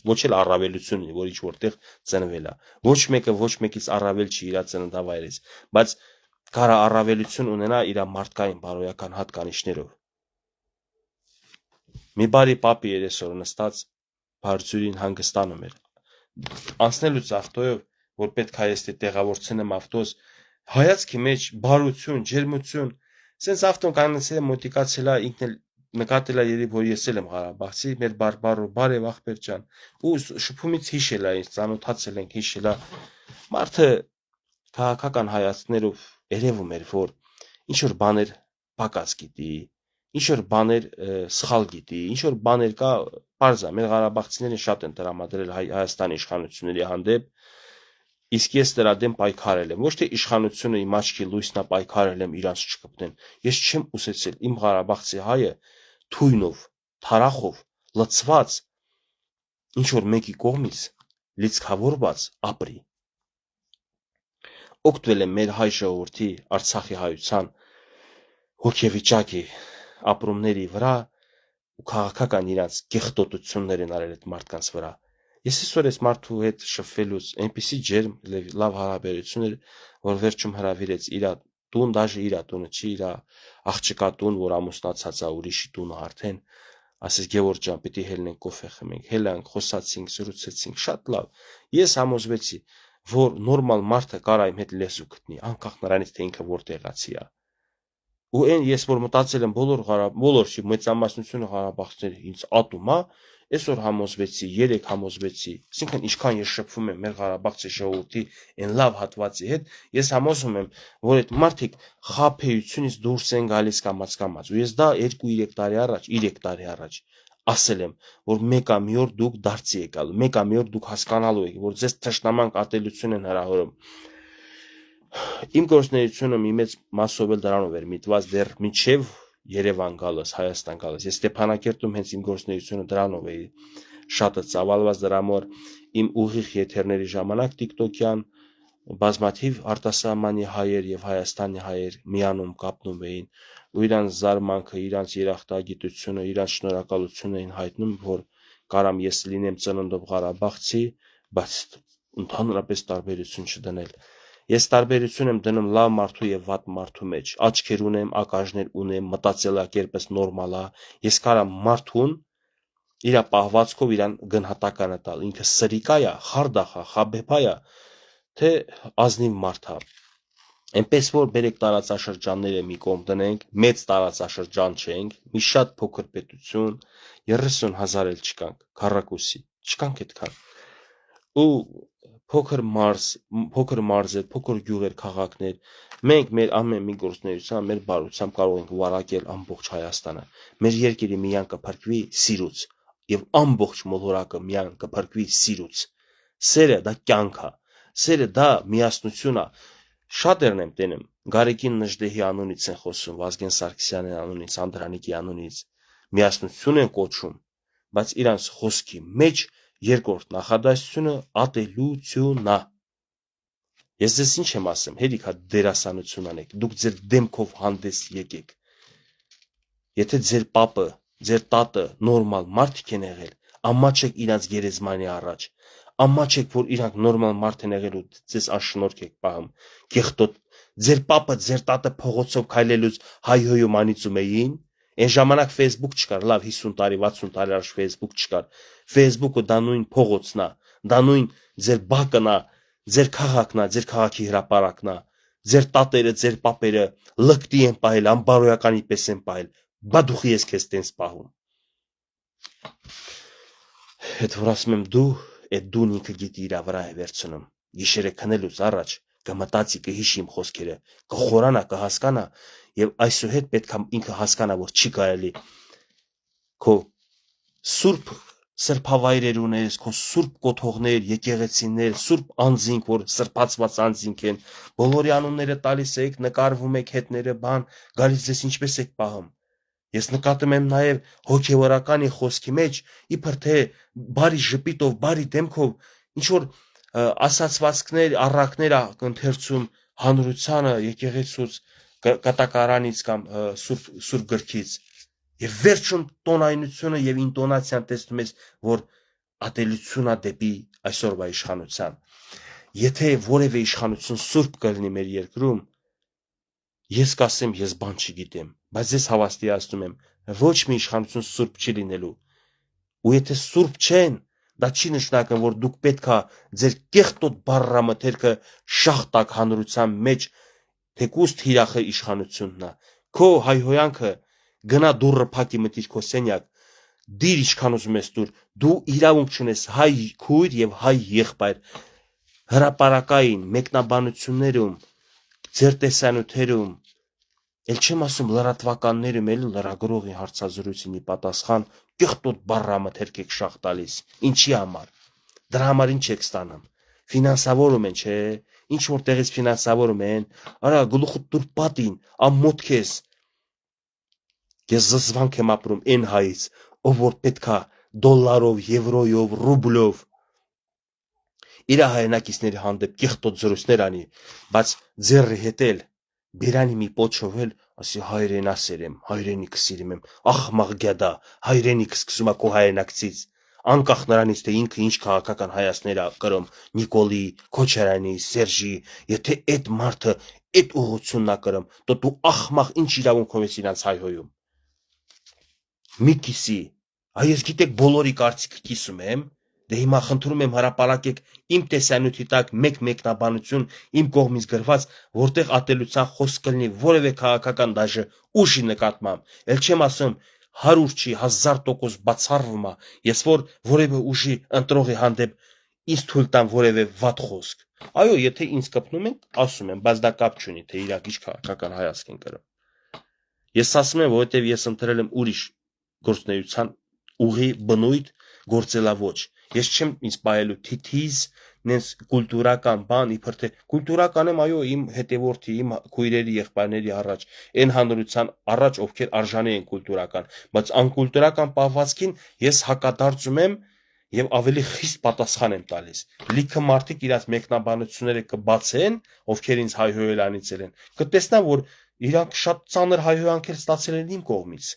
ոչ էլ առավելություն ունի, որ ինչ որտեղ ծնվել է, ոչ մեկը ոչ մեկից առավել չի իր ծննդավայրից, բայց կարա առավելություն ունենա իր մարդկային բարոյական հատկանիշներով։ Մի բարի պապի էր այսօր նստած Բարձուրին հանգստանում էր, անցնելուց ավտոյով, որ պետք է ես տեղավորցնեմ ավտոս, հայացքի մեջ բարություն, ջերմություն, սենց ավտոն կանգնեցել է, մոտիկացել է, ինքն էլ նկատել է երևի, որ ես էլ եմ ղարաբաղցի, մեր բարև ախպեր ջան, ու շփումից հիշել է, ինձ ծանոթացել ենք, հիշել է, մարդը քաղաքական հայացքներով երևում էր, որ ինչ որ բաներ պակաս գիտի, ինչ որ բաներ սխալ գիտի, ինչ որ բաներ կա, պարզ է, մեր ղարաբաղցիները շատ են տրամադրել Հայաստանի իշխանությունների հանդեպ, իսկ ես դրա դեմ պայքարել եմ, ոչ թե իշխանությունը իմ աչքի լույսն է պայքարել եմ իրանց չկպնեն, ես չեմ ուսեցել իմ ղարաբաղցի հայը թույնով, թարախով, լցված, ինչ որ մեկի կողմից լիցքավորված ապրի։ Օգտվել եմ մեր հայ ժողովրդի, Արցախի հայության հոգեվիճակի ապրումների վրա ու քաղաքական իրանց գեղտոտություններ են արել այդ մարդկանց վրա։ Ես այսօր այս մարդու հետ շփվելուց այնպեսի ջերմ լավ հարաբերություն էր, որ վերջում հրավիրեց իր տուն, դաժե իր տունը չի, իր աղջկա տուն, որ ամուսնացած է, ուրիշի տունը արդեն, ասես Գևորգ ջան, պիտի հելնենք կոֆե խմենք, հելանք, խոսացինք, զրուցեցինք, շատ լավ։ Ես համոզվեցի, որ նորմալ մարդը կարա իմ հետ լեզու գտնի, անկախ նրանից թե ինքը որտեղացի է։ ու այն ես որ մտածել եմ բոլոր չի մեծամասնությունը Ղարաբաղցիների ինձ ատում է, այսօր համոզվեցի, 3 համոզվեցի, այսինքն ինչքան ես շփվում եմ մեր Ղարաբաղցի ժողովրդի այն լավ հատվածի հետ, ես համոզում եմ, որ այդ մարդիկ խաբեությունից դուրս են գալիս կամաց, ու ես դա 2-3 տարի առաջ ասել եմ, որ մեկա մի օր դուք դարձի եկալ, մեկա մի օր դուք հասկանալու եք, որ ձեզ թշնամանք ատելություն են հրահորում։ Իմ գործունեությունը մի մեծ մասով էլ դրանով էր միտված դեռ մինչև Երևան գալս, Հայաստան գալս։ Ես Ստեփանակերտում հենց իմ գործունեությունը դրանով էի շատը ծավալված, դրա համար իմ ուղիղ եթերների ժամանակ TikTok-յան բազմաթիվ արտասահմանի հայեր եւ Հայաստանի հայեր միանում կապնում էին ու իրանց զարմանքը, իրանց երախտագիտությունը, իրանց շնորհակալությունը էին հայտնում, որ կարամ ես լինեմ ծննդով Ղարաբաղցի, բայց ընդհանրապես տարբերություն չդնել։ Ես տարբերություն եմ դնում լավ մարդու եւ վատ մարդու մեջ։ Աչքեր ունեմ, ակաժներ ունեմ, մտածելակերպս նորմալ է։ Ես կարամ մարդուն իր պահվածքով իրան գնահատականը տալ։ Ինքը սրիկա է, խարդախ է, խաբեբա է, թե ազնիվ մարդ է։ Այնպես որ բերեք տարածաշրջանները մի կողմ դնենք, մեծ տարածաշրջան չենք, մի շատ փոքր պետություն, 30,000 էլ չկանք, քառակուսի, չկանք այդքան։ Ու փոքր մարզեր, փոքր գյուղեր, քաղաքներ, մենք մեր ամեն մի գործունեությամբ, մեր բարությամբ կարող ենք վարակել ամբողջ Հայաստանը։ Մեր երկիրը միան կփրկվի սիրուց, եւ ամբողջ մոլորակը միան կփրկվի սիրուց։ Սերը դա կյանք է, սերը դա միասնություն է։ Շատերն եմ տենում, Գարեգին Նժդեհի անունից են խոսում, Վազգեն Սարգսյանի անունից, Անդրանիկի անունից, միասնություն են կոչում, բայց իրանց խոսքի մեջ երկրորդ նախադասությունը ատելությունն է։ Ես ձեզ ինչ եմ ասում, հերիք հա դերասանություն անեք, դուք ձեր դեմքով հանդես եկեք։ Եթե ձեր պապը, ձեր տատը նորմալ մարդիկ են եղել, ամաչեք իրանց գերեզմանի առաջ, ամաչեք, որ իրանք նորմալ մարդ են եղել ու ձեզ անշնորհք եք պահում։ Կեղտոտ, ձեր պապը, ձեր տատը փողոցով քայլելուց հայհոյում անիծում էին։ Այն ժամանակ Facebook չկար, լավ 50 տարի, 60 տարի առաջ Facebook չկար։ Facebook-ը դա նույն փողոցն է, դա նույն ձեր բակն է, ձեր քաղաքն է, ձեր քաղաքի հրապարակն է։ Ձեր տատերը, ձեր պապերը լկտի են պահել, անբարոյականի պես են պահել։ Բա դու ես քեզ տենց պահում։ Այդ որ ասում եմ դու, այդ դուն ինքը գիտի իր վրա է վերցնում։ Գիշերը քնելուց առաջ կմտածի, կհիշի իմ խոսքերը, կխորանա, կհասկանա եւ այսուհետ պետք է ինքը հասկանա, որ չի կարելի քո սուրբ սրբավայրեր ունես, քո սուրբ կոթողներ, եկեղեցիներ, սուրբ անձինք, որ սրբացված անձինք են, բոլորի անունները տալիս եք, նկարվում եք հետները, բան, գալիս ես ինչպես եք պահում։ Ես նկատում եմ նաև հոգևորականի խոսքի մեջ, իբր թե բարի ժպիտով, բարի դեմքով ինչ որ ասացվածքներ, առակներ ընթերցում հանրությանը, եկեղեցուց, կտակարանից կամ սուրբ գրքից։ Եվ վերջում տոնայնությունը եւ ինտոնացիան տեսնում ես, որ ատելությունն է դեպի այսօրվա իշխանության։ Եթե որևէ իշխանություն սուրբ կլինի մեր երկրում, ես կասեմ, ես բան չգիտեմ, բայց ես հավաստիացնում եմ, ոչ մի իշխանություն սուրբ չի լինելու։ Ու եթե սուրբ չեն, դա չի նշանակում, որ դուք պետքա ձեր կեղտոտ բառամթերքը շախտակ հանրության մեջ, թեկուզ թիրախը իշխանությունն է։ Քո հայհոյանքը գնա դուռը փակի մտիր քո սենյակ, դիր ինչքան ուզում ես դու իրավունք չունես հայ քույր եւ հայ եղբայր հրապարակային մեկնաբանություններում, ձեր տեսանյութերում, էլ չեմ ասում լրատվականներում, էլ լրագրողի հարցազրույցի պատասխան կեղտոտ բառամթերք եք շախ տալիս։ Ինչի համար։ Դրա համար ինչ եք ստանում։ Ֆինանսավորում են, չէ՞։ Ինչ որ տեղից ֆինանսավորում են, արա գլուխդ դուր պատին, ամոթ քեզ։ Ես զզվանք եմ ապրում այն հայից, ով որ պետքա դոլարով, եվրոյով, ռուբլով իր հայրենակիցների հանդեպ կեղտոտ զրույցներ անի, բայց ձեռի հետ էլ բերանի մի պոչով էլ ասի հայրենասեր եմ, հայրենիքը սիրում եմ, ախմաղ գյադա, հայրենիքը սկսում է քո հայրենակցից, անկախ նրանից թե ինքը ինչ քաղաքական հայացքներ է կրում Նիկոլի, Քոչարյանի, Սերժի, եթե այդ մարդը այդ ուղղությունն է կրում, то դու ախմաղ ինչ իրավունքով ես իրանց հայհոյում։ Մի կիսի, այս գիտեք բոլորի կարծիքը կիսում եմ, Դե հիմա խնդրում եմ հրապարակեք իմ տեսանյութի տակ մեկ մեկնաբանություն իմ կողմից գրված, որտեղ ատելության խոսք կլինի որևէ քաղաքական դաժե ուժի նկատմամբ։ Էլ չեմ ասում 100 չի 1000% բացառվում է, ես որ որևէ ուժի ընտրողի հանդեպ ինձ թույլ տամ որևէ վատ խոսք։ Այո, եթե ինձ կպնում են, ասում եմ, բայց դա կապ չունի, թե իրաք ինչ քաղաքական հայացք են կրում։ Ես ասում եմ, որովհետև ես ընտրել եմ ուրիշ գործնեության ուղի բնույթ գործելավոճ։ Ես չեմ ինձ պահելու թիթիզ, նենց կուլտուրական բան, իբր թե կուլտուրական եմ, այո, իմ հետևորդի, իմ քույրերի, եղբայրների առաջ, այն հանրության առաջ, ովքեր արժանի են կուլտուրական, բայց անկուլտուրական պահվածքին ես հակադարձում եմ եւ ավելի խիստ պատասխան եմ տալիս։ Լիքը մարդիկ իրաց մեկնաբանությունները կբացեն, ովքեր ինձ հայհոյել անիծել են, կտեսնան, որ իրանք շատ ծանր հայհոյանքեր ստացել են իմ կողմից։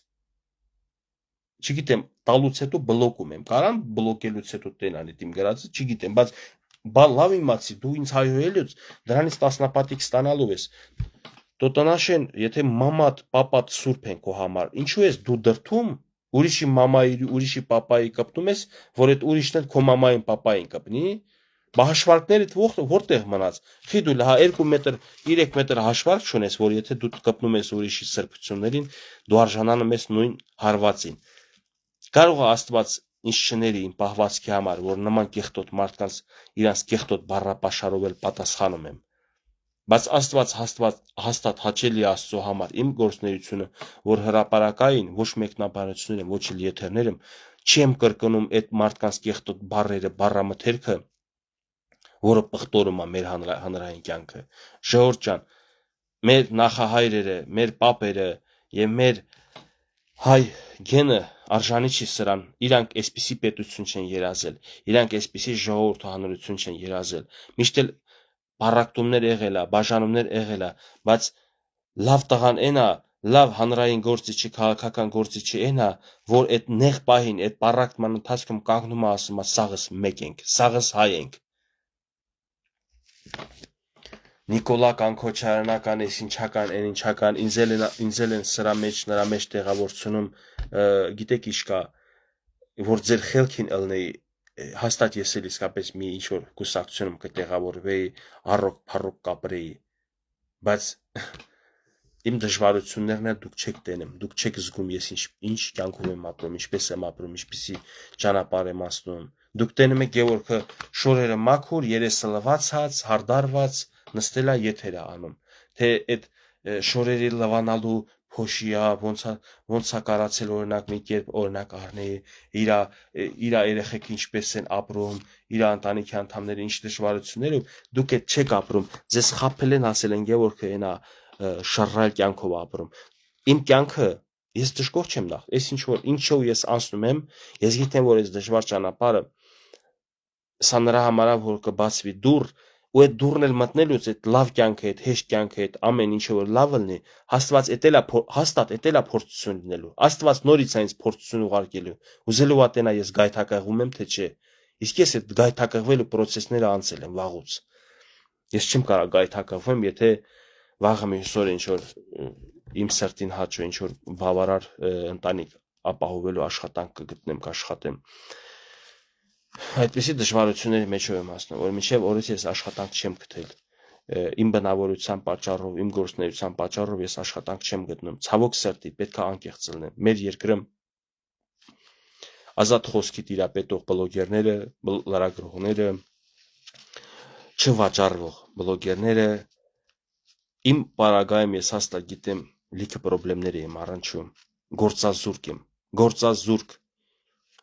Չգիտեմ, տալուց հետո բլոկում եմ, կարան բլոկելուց հետո տենան իմ գրածը, չգիտեմ, բայց լավ իմացի, դու ինձ հայհոյելուց դրանից տասնապատիկ ստանալու ես։ Տոտանաշեն, եթե մամատ, պապատ սուրբ են քո համար, ինչու ես դու դրթում ուրիշի մամայի, ուրիշի պապայի կպտում ես, որ այդ ուրիշն էլ քո մամային, պապային կպնի։ Բա հաշվարկներդ որտեղ մնաց։ Խի դու հա 2 մետր, 3 մետր հաշվարկ չունես, որ եթե դու կպնում ես ուրիշի սրբություններին, դու արժանանում ես նույն հարվածին։ Կարող է Աստված ինձ չների իմ պահվածքի համար, որ նման կեղտոտ մարդկանց իրանց կեղտոտ բառապաշարով էլ պատասխանում եմ։ Բայց Աստված հաստատ հաճելի Աստծո համար իմ գործունեությունը, որ հրապարակային ոչ մեկնաբանություններ եմ, ոչ էլ եթերներ եմ, չեմ կրկնում այդ մարդկանց կեղտոտ բառերը, բառամթերքը, որը պղտորում է մեր հանրային կյանքը։ Ժողովուրդ ջան, մեր նախահայրերը, մեր պապերը եւ մեր հայ գենը արժանի չի սրան, իրանք այսպիսի պետություն չեն երազել, իրանք այսպիսի ժողովուրդ հանրություն չեն երազել։ Միշտ էլ բարակտումներ եղել է, բաժանումներ եղել է, բայց լավ տղան այն է, լավ հանրային գործիչի, քաղաքական գործիչի այն է, որ այդ նեղ պահին, այդ բարակտման ընթացքում կանգնում է ասում է սաղս մեկ ենք, սաղս հայ ենք։ Նիկոլա Կանքոչարանական, այսինչական, այնինչական, ինձ են սրա մեջ, նրա մեջ տեղավորցնում, գիտեք ինչ կա, որ ձեր խելքին ըլնեի, հաստատ ես էլ իսկապես մի ինչ-որ կուսակցությունում կտեղավորվեի, առոք փառոք կապրեի, բայց իմ դժվարություններն էլ դուք չեք տենում, դուք չեք զգում ես ինչ կյանքում եմ ապրում, ինչպես եմ ապրում, ինչպիսի ճանապարհ եմ անցնում։ Դուք տենում եք Գևորգը շորերը մաքուր, երեսը լվացած, հարդարված, նստելա եթեր է անում, թե այդ շորերի լվանալու փոշիա, ոնց է կարացել օրինակ մի կերպ օրինակ առնեի, իր երեխեք ինչպես են ապրում, իր ընտանիքի անդամները ինչ դժվարություններով, դուք այդ չեք ապրում, ձեզ խաբել են, ասել են Գևորգը այնա շռայլ կյանքով ապրում։ Իմ կյանքը ես դժգոհ չեմ նախ, այս ինչով ես անցնում եմ, ես գիտեմ, որ այս դժվար ճանապարհը սա նրա համար է, որ կբացվի դուռ, ու այդ դուռն էլ մտնելուց այդ լավ կյանքը, այդ հեշտ կյանքը, այդ ամեն ինչը որ լավ լինի, Աստված հաստատ էտելա փորձություն լինելու։ Աստված նորից է ինձ փորձություն ուղարկելու։ Ուզելու է տենա ես գայթակղվում եմ, թե չէ։ Իսկ ես այդ գայթակղվելու process-ները անցել եմ վաղուց։ Ես չեմ կարող գայթակղվեմ, եթե վաղը մի հյուսոր ինչ որ իմ սրտին հաճո ինչ որ բավարար ընտանիք ապահովելու աշխատանք կգտնեմ, կաշխատեմ։ Այդպիսի դժվարությունների մեջով եմ ասնում, որ մինչև օրից ես աշխատանք չեմ գտել։ Իմ բնավորության պատճառով, իմ գործունեության պատճառով ես աշխատանք չեմ գտնում։ Ցավոք սրտի, պետք է անկեղծ լինեմ։ Մեր երկրը ազատ խոսքի տիրապետող բլոգերները, լրագրողները, չվաճառվող բլոգերները, իմ պարագայում ես հաստատ գիտեմ լիքը խնդիրներ եմ առնչում, գործազուրկ,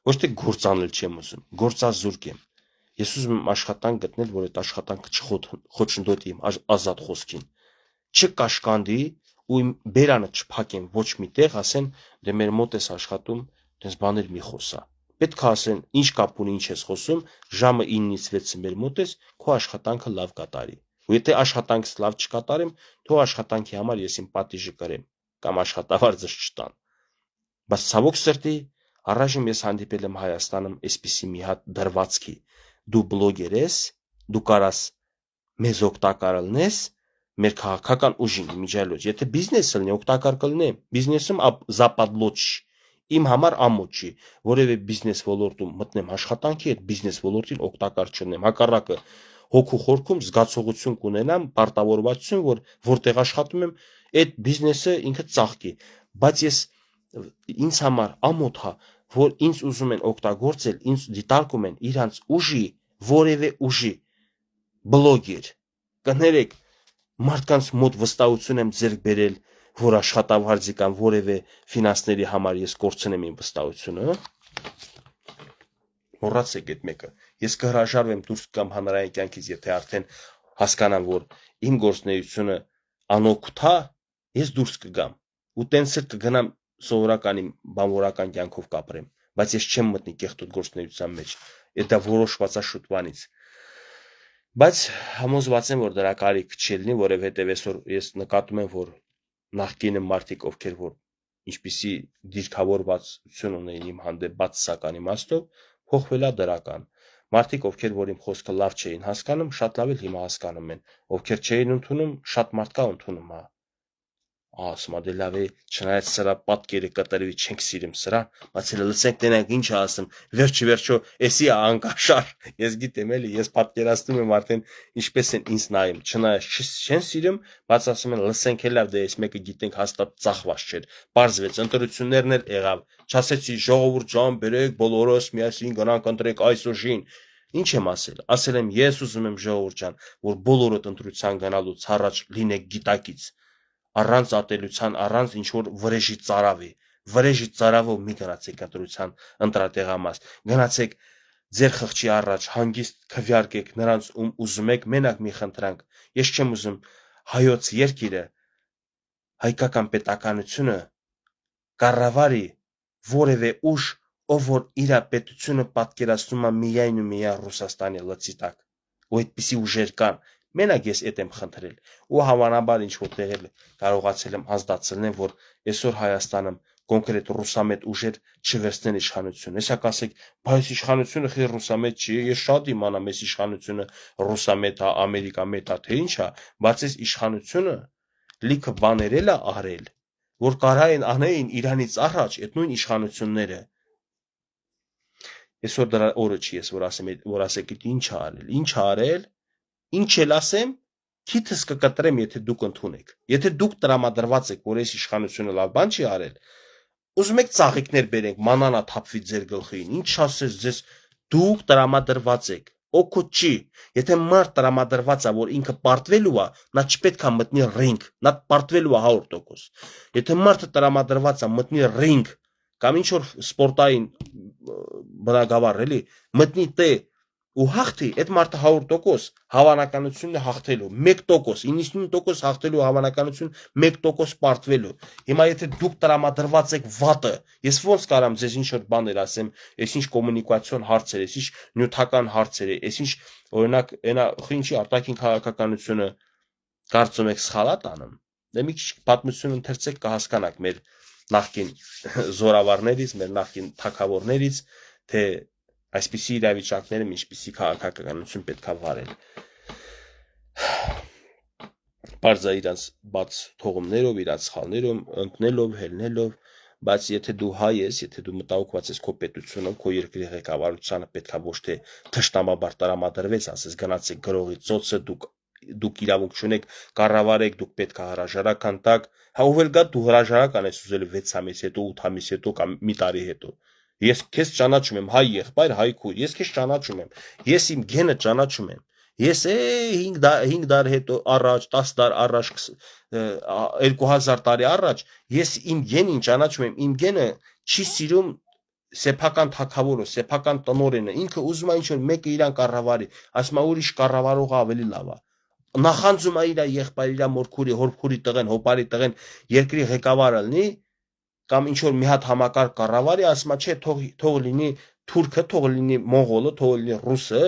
ոչ թե գործանել չեմ ուզում, գործազուրկ եմ։ Ես ուզում եմ աշխատանք գտնել, որ այդ աշխատանքը չխոչընդոտի իմ ազատ խոսքին, չկաշկանդի ու իմ բերանը չփակեն ոչ մի տեղ, ասեն դե մեր մոտ ես աշխատում, դες բաներ մի խոսա։ Պետք է ասեն ինչ կապ ունի, ինչ ես խոսում, ժամը 9-ից 6-ը մեր մոտ ես, քո աշխատանքը լավ կատարի։ Ու եթե աշխատանքս լավ չկատարեմ, թող աշխատանքի համար ես իմ պատիժը կրեմ կամ աշխատավարձս չտան։ Բայց ցավոք սրտի առայժմ ես հանդիպել եմ Հայաստանում այսպիսի մի հատ դրվածքի։ Դու բլոգեր ես, դու կարաս մեզ օգտակար լինես, մեր քաղաքական ուժին իմիջիալոց։ Եթե բիզնեսը լինի, օգտակար կլինեմ։ Բիզնեսում западло չի։ իմ համար ամոթ չի, որևէ բիզնես ոլորտում մտնեմ աշխատանքի, այդ բիզնես ոլորտին օգտակար չնեմ, հակառակը հոգու խորքում զգացողություն կունենամ, պարտավորվածություն, որ որտեղ աշխատում եմ, այդ բիզնեսը ինքը ծաղկի, բայց ինձ համար ամոթ է, որ ինձ ուզում են օգտագործել, ինձ դիտարկում են իրանց ուժի, որևէ ուժի, բլոգեր, կներեք, մարդկանց մոտ վստահություն եմ ձեռք բերել, որ աշխատավարձի կամ որևէ ֆինանսների համար ես կորցնեմ իմ վստահությունը, մոռացեք այդ մեկը, ես կհրաժարվեմ դուրս կամ հանրային կյանքից, եթե արդեն հասկանամ, որ իմ գործունեությունը անօգուտ է, ես դուրս կգամ, ու տենց էլ կգնամ սովորական իմ բանվորական կյանքով կապրեմ, բայց ես չեմ մտնի կեղտոտ գործունեության մեջ, դա որոշված է շուտ բանից, բայց համոզված եմ, որ դրա կարիք չի լինի, որովհետև այսօր ես նկատում եմ, որ նախկինը մարդիկ, ովքեր որ ինչպիսի դիրքավորվածություն ունեին իմ հանդեպ բացասական իմաստով, փոխվել է դրական։ Մարդիկ, ովքեր որ իմ խոսքը լավ չէին հասկանում, շատ լավ էլ հիմա հասկանում են։ Ովքեր չէին ընդունում, շատ մարդ կա ընդունում է։ Ասում է, դե լավ է, չնայած սրա պատկերը կտրվի, չենք սիրում սրան, բայց էլ լսենք տենանք ինչ ասում, վերջը էսի է անկաշար, ես գիտեմ էլի, ես պատկերացնում եմ արդեն ինչպես են ինձ նայում, չնայած չեն սիրում, բայց ասում են լսենք էլ լավ, դե այս մեկը գիտենք հաստատ ծախված չէր, պարզվեց, ընտրություններն էլ եղավ, չասեցի ժողովուրդ ջան, բերեք բոլորս միասին գնանք ընտրենք այս ուժին, ինչ եմ ասել եմ ես ուզում եմ ժողովուրդ ջան, որ բոլորդ ընտրության գնալուց առաջ լինեք գիտակից առանց ատելության, առանց ինչ-որ վրեժի ծարավով մի գնացեք ընտրության ընտրատեղամաս, գնացեք ձեր խղճի առաջ, հանգիստ քվյարկեք նրանց ում ուզում եք, մենակ մի խնդրանք, ես չեմ ուզում հայոց երկիրը, հայկական պետականությունը կառավարի որևէ ուժ, ով որ իր պետությունը պատկերացնում է միայն ու միայն Ռուսաստանի լծի տակ, ու այդպիսի ուժեր կան, մենակ ես այդ եմ խնդրել, ու հավանաբար ինչ-որ տեղել կարողացել եմ ազդացնել, որ այսօր Հայաստանում կոնկրետ ռուսամետ ուժեր չվերցնեն իշխանությունը։ Հեսա կասեք, բայց իշխանությունը խի ռուսամետ չի, ես շատ իմանամ այս իշխանությունը ռուսամետ է, ամերիկամետ է, թե ինչ է, բայց այս իշխանությունը լիքը բաներ էլ է արել, որ կարա են անեին իրանից առաջ այդ նույն իշխանությունները։ Այսօր դրա օրը չի ես, որ ասեք ինչ է արել, ինչ էլ ասեմ, քիթս կկտրեմ, եթե դուք ընդունեք։ Եթե դուք տրամադրված եք, որ այս իշխանությունը լավ բան չի արել, ուզում եք ծաղիկներ բերենք, մանանա թափվի ձեր գլխին, ինչ ասես ձեզ, դուք տրամադրված եք, օգուտ չի։ Եթե մարդ տրամադրված է, որ ինքը պարտվելու է, նա չպետք է մտնի ռինգ, նա պարտվելու է 100%։ Եթե մարդը տրամադրված է մտնի ռինգ կամ ինչ որ սպորտային բնագավառ էլի, մտնի տե ու հաղթի, այդ մարդը 100% հավանականությունն է հաղթելու, 1%, 99% հաղթելու հավանականություն 1% պարտվելու։ Հիմա եթե դուք տրամադրված եք վատը, ես ոնց կարամ ձեզ ինչ որ բաներ ասեմ, այսինչ կոմունիկացիոն հարցեր, այսինչ նյութական հարցեր, այսինչ օրինակ այնա ինչի արտաքին քաղաքականությունը կարծում եք սխալ է տանում։ Դե մի քիչ պատմություն ընթերցեք կհասկանաք մեր նախկին զորավարներից, մեր նախկին թագավորներից, թե այսպիսի իրավիճակներում ինչպիսի քաղաքականություն պետք է վարել։ Բարձա իրանց բաց թողումներով, իրանց սխալներով, ընկնելով, հելնելով, բայց եթե դու հայ ես, եթե դու մտահոգված ես քո պետությունով, քո երկրի ղեկավարությանը պետքա ոչ թե թշնամաբար տրամադրվեց, ասես գնացեք գրողի ծոցը, դուք իրավունք չունեք կառավարեք, դուք պետքա հրաժարական տաք, հա ով էլ գա դու հրաժարական ես ուզել 6 ամիս հետո, 8 ամիս հետո կամ մի տարի հետո։ Ես քեզ ճանաչում եմ, հայ եղբայր, հայ քույր, ես քեզ ճանաչում եմ, ես իմ գենը ճանաչում եմ, ես 5 դար հետո առաջ, 10 դար առաջ, 2000 տարի առաջ, ես իմ գենին ճանաչում եմ, իմ գենը չի սիրում սեփական թագավորը, սեփական տնօրենը, ինքը ուզում է ինչ-որ մեկը իրան կառավարի, ասում է ուրիշ կառավարողը ավելի լավ է, նախանձում է իր եղբայր, իր մորքուրի, հորքուրի տղեն, հոպարի տղեն երկրի ղեկավարը լինի, կամ ինչ որ մի հատ համակարգ կառավարի, ասում է, չէ, թող լինի թուրքը, թող լինի մոնղոլը, թող լինի ռուսը,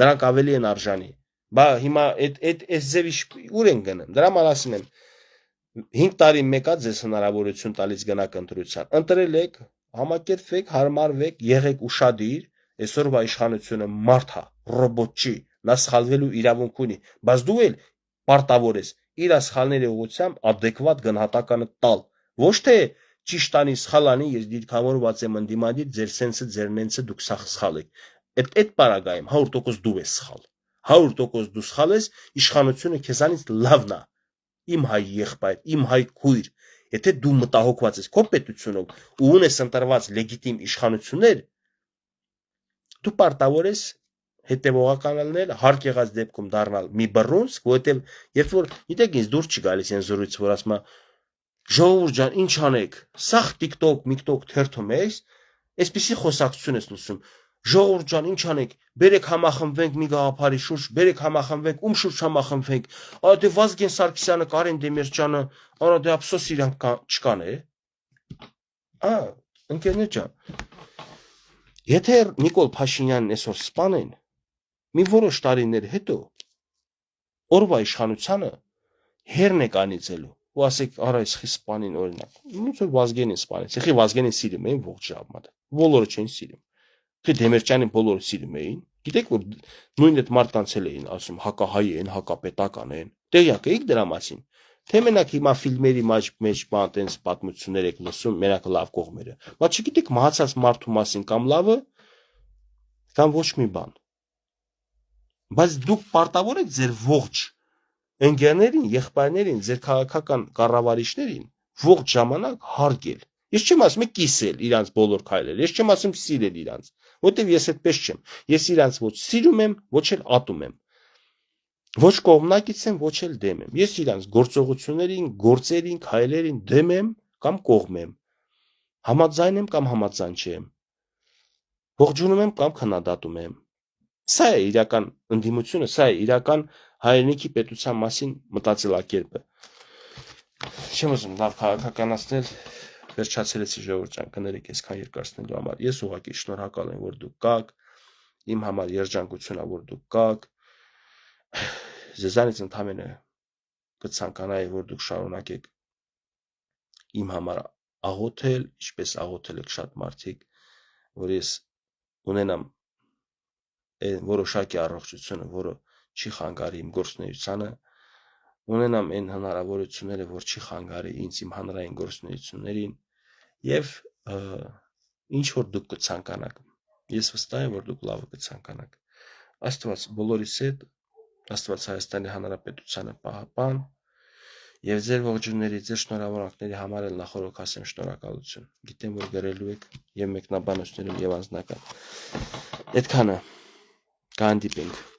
նրանք ավելի են արժանի։ Բա հիմա այդ ձևի ուր են գնում։ Դրա համար ասում եմ, 5 տարի մեկա ձեզ հնարավորություն տալիս գնաք ընտրության։ Ընտրել եք, համակերպվեք, հարմարվեք, եղեք ուշադիր, այսօրվա իշխանությունը մարդ է, ռոբոտ չի, նա սխալվելու իրավունք ունի, բայց դու էլ պարտավոր ես իր սխալների ուղղությամբ adekvat գնահատականը տալ։ Ոչ թե ճիշտ անի սխալ անի, ես դիրքավորված եմ ընդդիմադիր, ձեր սենսը, ձեր նենսը դուք սխալ եք։ Այդ պարագայում 100% դու ես սխալ։ 100% դու սխալ ես, իշխանությունը քեզանից լավն է։ Իմ հայ եղբայր, իմ հայ քույր, եթե դու մտահոգված ես քո պետությունով ու ունես ընտրված լեգիտիմ իշխանություններ, դու պարտավոր ես հետևողական լինել, հարկ եղած դեպքում դառնալ մի բռունցք, որովհետև երբ որ գիտեք ինձ դուր չի գալիս այն զրույցը, որ ասում է ժողովուրդ ջան, ինչ անեք, սաղ TikTok, MikTok թերթում ես, այսպիսի խոսակցություն ես լսում։ Ժողովուրդ ջան, ինչ անեք, բերեք համախմբվենք մի գաղափարի շուրջ, բերեք համախմբվենք, ում շուրջ համախմբվենք։ Դե Վազգեն Սարգսյանը, Կարեն Դեմիրճյանը, դե ափսոս իրանք չկան է։ Ընկերներ ջան, եթե Նիկոլ Փաշինյանն այսօր սպանեն, մի որոշ տարիներ հետո օրվա իշխանությանը հերն է կանիծելու ու ասեք արա այս խի սպանին օրինակ ոնց որ Վազգենին սպանեց խի Վազգենին սիրում էին ողջ ժամանակ բոլորը չեն սիրում խի Դեմիրճյանին բոլորը սիրում էին գիտեք որ նույն այդ մարդկանց էլ էին ասում հակահայ են հակապետական են տեղյակ եք դրա մասին թե մենակ հիմա ֆիլմերի մեջ բան տենց պատմություններ եք լսում մենակ լավ կողմերը բայց չգիտեք մահացած մարդու մասին կամ լավը կամ ոչ մի բան բայց դուք պարտավոր եք ձեր ողջ ընկերներին, եղբայրներին, ձեր քաղաքական կառավարիչներին ողջ ժամանակ հարգել։ Ես չեմ ասում կիսել իրանց բոլոր քայլերը, ես չեմ ասում սիրել իրանց, որտեվ ես այդպես չեմ։ Ես իրանց ոչ սիրում եմ, ոչ էլ ատում եմ։ Ոչ կողմնակից եմ, ոչ էլ դեմ եմ։ Ես իրանց գործողություններին, գործերին, քայլերին դեմ եմ կամ կողմ եմ։ Համաձայն եմ կամ համաձայն չեմ։ Ողջունում եմ կամ քննադատում եմ։ Սա է իրական ընդդիմությունը, սա է իրական հայրենիքի պետության մասին մտածելակերպը։ Չեմ ուզում լավ քաղաքականացնել, վերջացրեցի ժողովուրդ ջան, կներեք այսքան երկարացնելու համար։ Ես ուղղակի շնորհակալ եմ, որ դուք կաք, իմ համար երջանկություն է, որ դուք կաք։ Ձեզանից ընդամենը կցանկանայի, որ դուք շարունակեք իմ համար աղոթել, ինչպես աղոթել եք շատ մարդիկ, որ ես ունենամ այն որոշակի առողջությունը, որը չի խանգարի իմ գործունեությանը, ունենամ այն հնարավորությունները, որ չի խանգարի ինձ իմ հանրային գործունեություններին եւ ինչ որ դուք կցանկանաք։ Ես վստահ եմ, որ դուք լավը կցանկանաք։ Աստված բոլորիս հետ, Աստված Հայաստանի Հանրապետությանը պահապան եւ ձեր ողջունների, ձեր շնորհավորանքների համար էլ նախորդ ասեմ շնորհակալություն։ Գիտեմ, որ գրելու եք եւ մեկնաբանություններում եւ անձնական։ Այդքանը կհանդիպենք